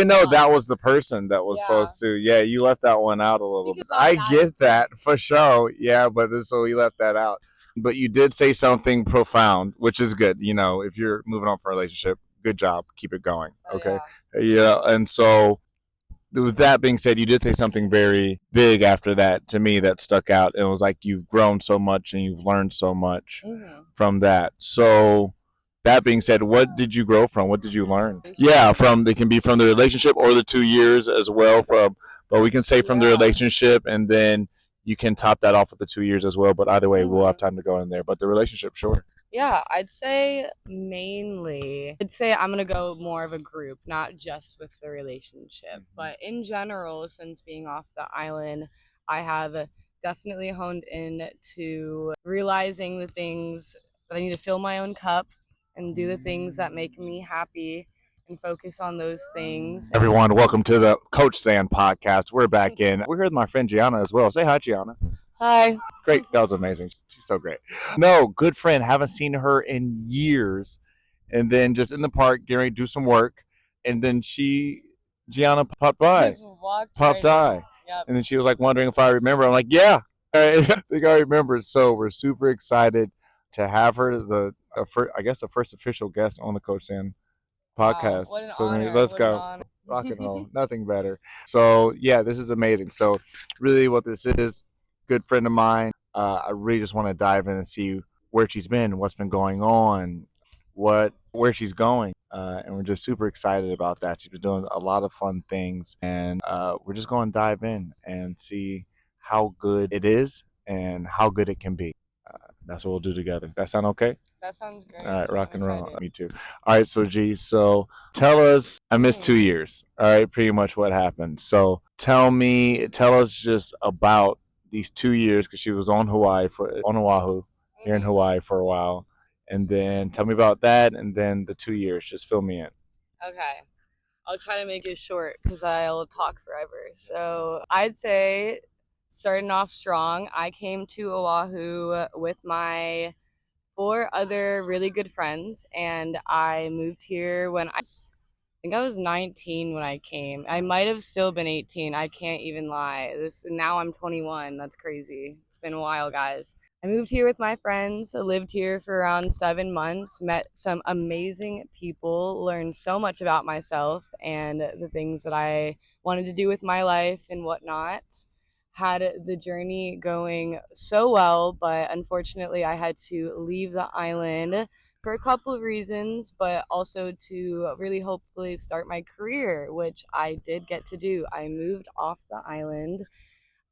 I know that was the person that was supposed to. Yeah, you left that one out a little bit. I get that for sure. Yeah, but so you left that out. But you did say something profound, which is good. If you're moving on for a relationship, good job. Keep it going. Okay. Yeah. And so with that being said, you did say something very big after that to me that stuck out. It was like you've grown so much and you've learned so much from that. So that being said, what did you grow from? What did you learn? Yeah, from they can be from the relationship or the 2 years as well. But we can say from the relationship, and then you can top that off with the 2 years as well. But either way, we'll have time to go in there. But the relationship, sure. Yeah, I'd say I'm gonna go more of a group, not just with the relationship. But in general, since being off the island, I have definitely honed in to realizing the things that I need to fill my own cup and do the things that make me happy and focus on those things. Everyone, welcome to the Coach Sand podcast. We're back in. We're here with my friend Gianna as well. Say hi, Gianna. Hi. Great. That was amazing. She's so great. No, good friend. Haven't seen her in years. And then just in the park, getting ready to do some work. And then Gianna popped by. Popped by. Yep. And then she was like wondering if I remember. I'm like, yeah, I think I remember. So we're super excited to have her, the first official guest on the Coach Sand podcast. Wow, what an honor. Let's What go. an honor. Rock and roll. Nothing better. So yeah, this is amazing. So really what this is, good friend of mine. I really just want to dive in and see where she's been, what's been going on, where she's going. And we're just super excited about that. She's been doing a lot of fun things, and we're just going to dive in and see how good it is and how good it can be. That's what we'll do together. That sound okay? That sounds great. All right, rock and roll. Me too. All right, so G, so tell us, I missed 2 years. All right, pretty much what happened. So tell us just about these 2 years, because she was on Oahu, here in Hawaii for a while. And then tell me about that, and then the 2 years. Just fill me in. Okay. I'll try to make it short because I'll talk forever. So I'd say starting off strong, I came to Oahu with my 4 other really good friends, and I moved here when I think I was 19 when I came. I might have still been 18. I can't even lie. Now I'm 21. That's crazy. It's been a while, guys. I moved here with my friends. I lived here for around 7 months, met some amazing people, learned so much about myself and the things that I wanted to do with my life and whatnot. Had the journey going so well, but unfortunately I had to leave the island for a couple of reasons, but also to really hopefully start my career, which I did get to do. I moved off the island.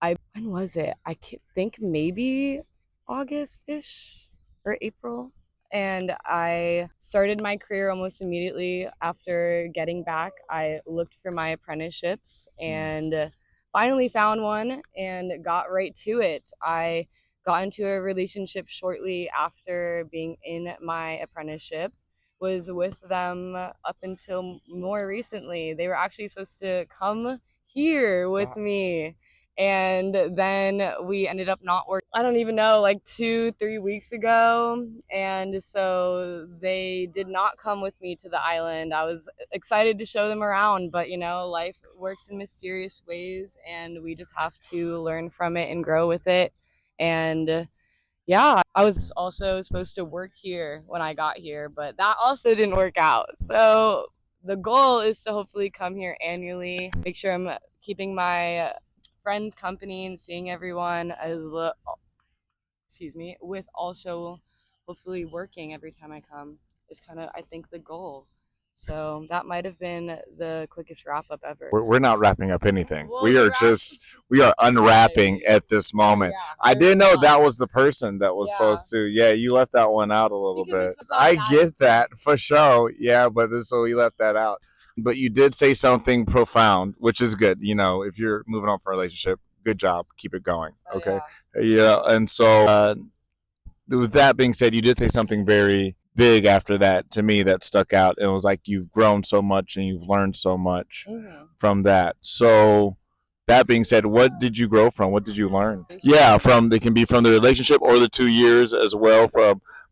When was it? I think maybe August-ish or April. And I started my career almost immediately after getting back. I looked for my apprenticeships and finally found one and got right to it. I got into a relationship shortly after being in my apprenticeship, was with them up until more recently. They were actually supposed to come here with me. And then we ended up not working, I don't even know, like 2-3 weeks ago. And so they did not come with me to the island. I was excited to show them around, but life works in mysterious ways and we just have to learn from it and grow with it. And yeah, I was also supposed to work here when I got here, but that also didn't work out. So the goal is to hopefully come here annually, make sure I'm keeping my friends company and seeing everyone with also hopefully working every time I come is kind of, I think, the goal. So that might have been the quickest wrap up ever. We're not wrapping up anything. Well, we are unwrapping at this moment. Yeah, I didn't know that was the person that was supposed to. Yeah, you left that one out a little bit. I get that for sure. Yeah, but so you left that out. But you did say something profound, which is good. If you're moving on for a relationship, good job. Keep it going. Okay. Yeah. And so with that being said, you did say something very big after that to me that stuck out. It was like you've grown so much and you've learned so much from that. So that being said, what did you grow from? What did you learn? Yeah, they can be from the relationship or the 2 years as well.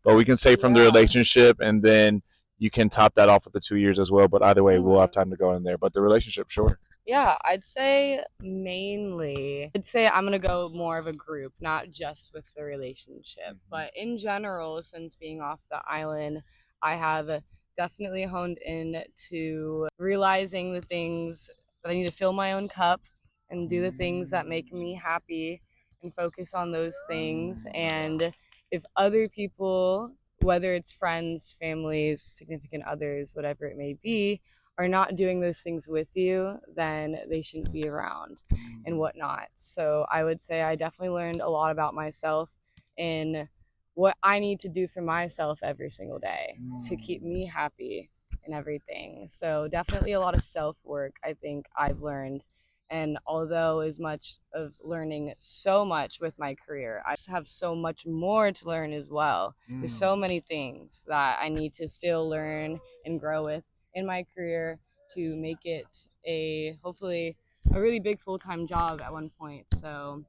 But we can say from the relationship, and then you can top that off with the 2 years as well. But either way, we'll have time to go in there. But the relationship, sure. Yeah, I'd say mainly. I'd say I'm gonna go more of a group, not just with the relationship. But in general, since being off the island, I have definitely honed in to realizing the things that I need to fill my own cup and do the things that make me happy and focus on those things. And if other people, whether it's friends, families, significant others, whatever it may be, are not doing those things with you, then they shouldn't be around and whatnot. So I would say I definitely learned a lot about myself in what I need to do for myself every single day to keep me happy and everything. So definitely a lot of self work, I think I've learned. And although as much of learning so much with my career, I have so much more to learn as well. There's so many things that I need to still learn and grow with in my career to make it a hopefully a really big full-time job at one point. So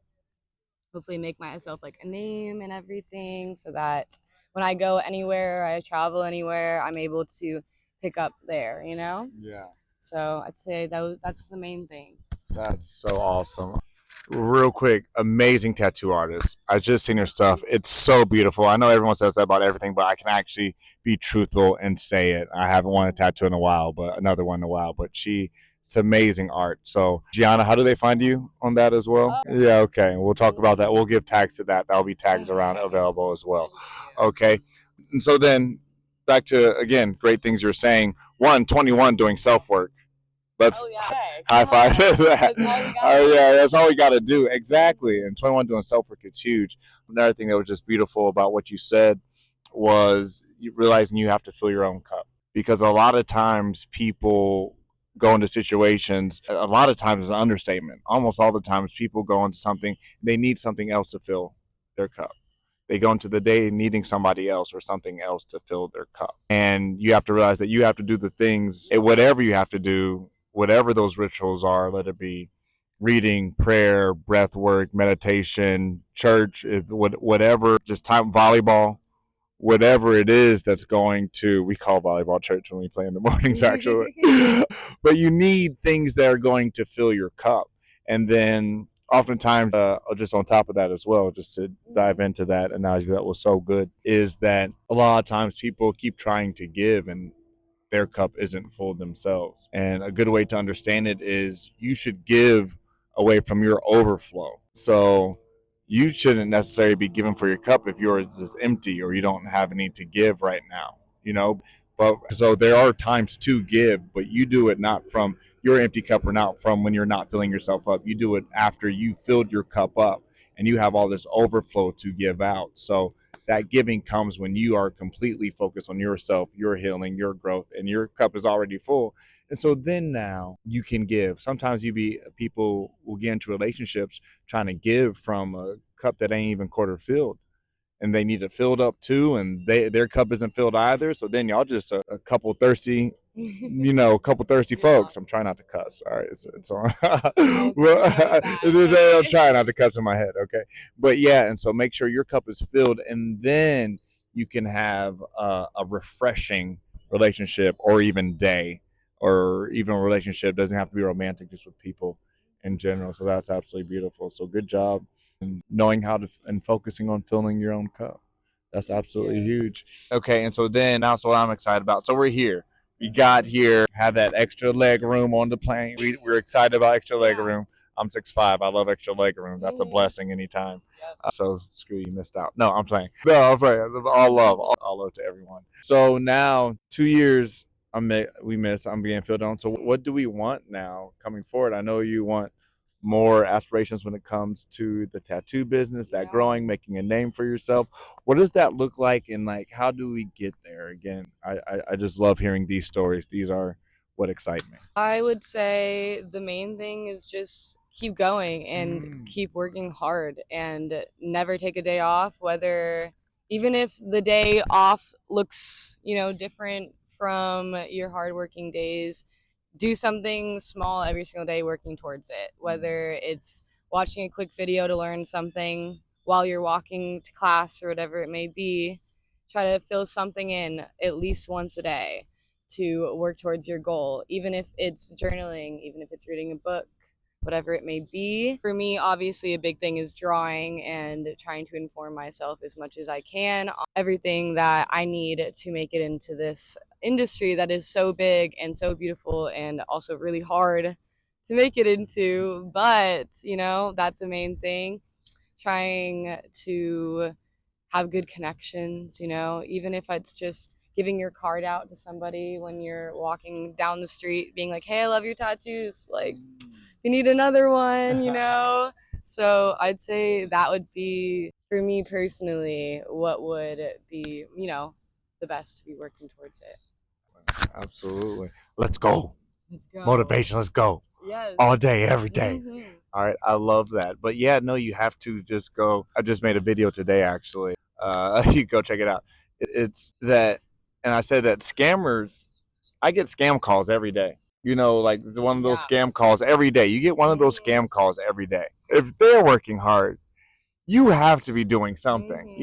hopefully make myself like a name and everything so that when I go anywhere, I travel anywhere, I'm able to pick up there, you know? Yeah. So I'd say that's the main thing. That's so awesome. Real quick, amazing tattoo artist. I just seen her stuff. It's so beautiful. I know everyone says that about everything, but I can actually be truthful and say it. I haven't worn a tattoo in a while, but another one in a while. But it's amazing art. So, Gianna, how do they find you on that as well? Yeah, okay. We'll talk about that. We'll give tags to that. That'll be tags around available as well. Okay. And so then back to again, great things you're saying. 21 doing self work. Let's high five that. Oh yeah, that's all we got to do. Exactly. And 21 doing self work is huge. Another thing that was just beautiful about what you said was you realizing you have to fill your own cup because a lot of times people go into situations. A lot of times is an understatement. Almost all the times people go into something they need something else to fill their cup. They go into the day needing somebody else or something else to fill their cup. And you have to realize that you have to do the things, whatever you have to do, whatever those rituals are, let it be reading, prayer, breath work, meditation, church, whatever, just time, volleyball, whatever it is that's going to, we call volleyball church when we play in the mornings actually. But you need things that are going to fill your cup. And then oftentimes, just on top of that as well, just to dive into that analogy that was so good, is that a lot of times people keep trying to give and their cup isn't full themselves. And a good way to understand it is you should give away from your overflow. So you shouldn't necessarily be giving for your cup if yours is empty or you don't have any to give right now, you know? But so there are times to give, but you do it not from your empty cup or not from when you're not filling yourself up. You do it after you filled your cup up and you have all this overflow to give out. So that giving comes when you are completely focused on yourself, your healing, your growth, and your cup is already full. And so then now you can give. Sometimes people will get into relationships trying to give from a cup that ain't even quarter filled and they need it filled up too, and their cup isn't filled either. So then y'all just a couple thirsty, a couple thirsty folks. I'm trying not to cuss. All right, it's on. Well, I'm trying not to cuss in my head. Okay, but yeah, and so make sure your cup is filled, and then you can have a refreshing relationship, or even day, or even a relationship. Doesn't have to be romantic, just with people in general. So that's absolutely beautiful. So good job and knowing how to and focusing on filling your own cup. That's absolutely huge. Okay, and so then that's what I'm excited about. So we're here. We got here, have that extra leg room on the plane. We're excited about extra leg room. I'm 6'5". I love extra leg room. That's a blessing anytime. So screw you, missed out. No, I'm playing. No, I'm playing. All love to everyone. So now 2 years, we miss. I'm being filled on. So what do we want now coming forward? I know you want more aspirations when it comes to the tattoo business, that growing, making a name for yourself. What does that look like, and like how do we get there? Again, I just love hearing these stories. These are what excite me. I would say the main thing is just keep going and keep working hard and never take a day off, whether even if the day off looks, different from your hardworking days, do something small every single day working towards it, whether it's watching a quick video to learn something while you're walking to class or whatever it may be. try to fill something in at least once a day to work towards your goal, even if it's journaling, even if it's reading a book, whatever it may be. For me, obviously, a big thing is drawing and trying to inform myself as much as I can on everything that I need to make it into this industry that is so big and so beautiful and also really hard to make it into. But, that's the main thing. Trying to have good connections, even if it's just giving your card out to somebody when you're walking down the street, being like, hey, I love your tattoos. Like, you need another one, So I'd say that would be, for me personally, what would be, the best to be working towards it. Absolutely. Let's go. Let's go. Motivation. Let's go. Yes. All day, every day. All right. I love that. But yeah, no, you have to just go. I just made a video today, actually. You go check it out. It's that, and I said that scammers, I get scam calls every day. Like it's one of those scam calls every day. You get one of those scam calls every day. If they're working hard, you have to be doing something,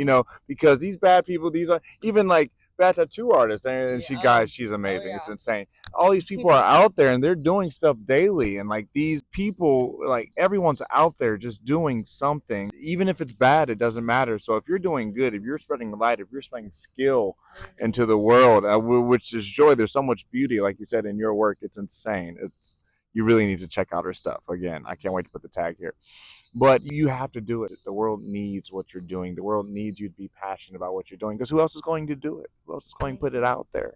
because these bad people, these are even like bad tattoo artists, and she's amazing. It's insane. All these people are out there and they're doing stuff daily, and like these people, like everyone's out there just doing something, even if it's bad, it doesn't matter. So if you're doing good, if you're spreading light, if you're spreading skill into the world, which is joy, there's so much beauty, like you said, in your work. It's insane. You really need to check out her stuff. Again, I can't wait to put the tag here. But you have to do it. The world needs what you're doing. The world needs you to be passionate about what you're doing, because who else is going to do it? Who else is going to put it out there?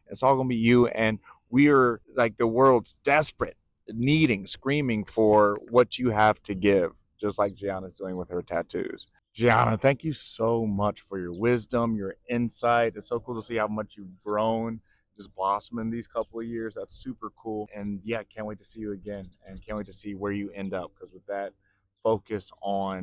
It's all going to be you. And we're like the world's desperate, needing, screaming for what you have to give, just like Gianna's doing with her tattoos. Gianna, thank you so much for your wisdom, your insight. It's so cool to see how much you've grown, just blossoming these couple of years. That's super cool. And yeah, can't wait to see you again, and can't wait to see where you end up, because with that, focus on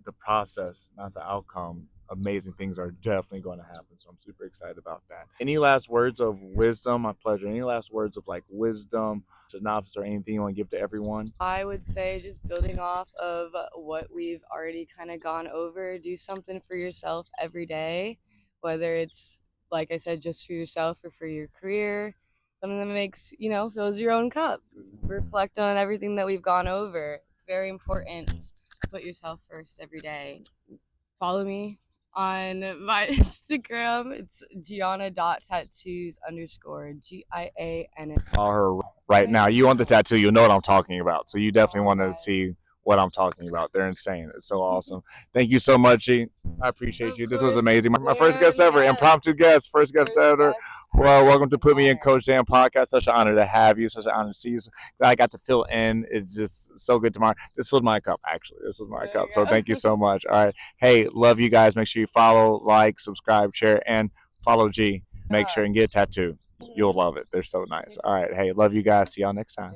the process, not the outcome. Amazing things are definitely going to happen. So I'm super excited about that. Any last words of wisdom? My pleasure. Any last words of like wisdom, synopsis, or anything you want to give to everyone? I would say, just building off of what we've already kind of gone over, do something for yourself every day, whether it's, like I said, just for yourself or for your career, something that makes, fills your own cup. Reflect on everything that we've gone over. It's very important to put yourself first every day. Follow me on my Instagram. It's Gianna.tattoos _ GIANN. Follow her right now. You want the tattoo, you know what I'm talking about. So you definitely want to see what I'm talking about. They're insane. It's so awesome. Thank you so much, G. I appreciate you. This was amazing. My first guest ever, impromptu guest, first guest ever. Well, welcome to Put Me in Coach Dan podcast. Such an honor to have you. Such an honor to see you. Glad I got to fill in. It's just so good tomorrow. This was my cup, actually. This was my cup. So thank you so much. All right. Hey, love you guys. Make sure you follow, like, subscribe, share, and follow G. Make sure and get a tattoo. You'll love it. They're so nice. All right. Hey, love you guys. See y'all next time.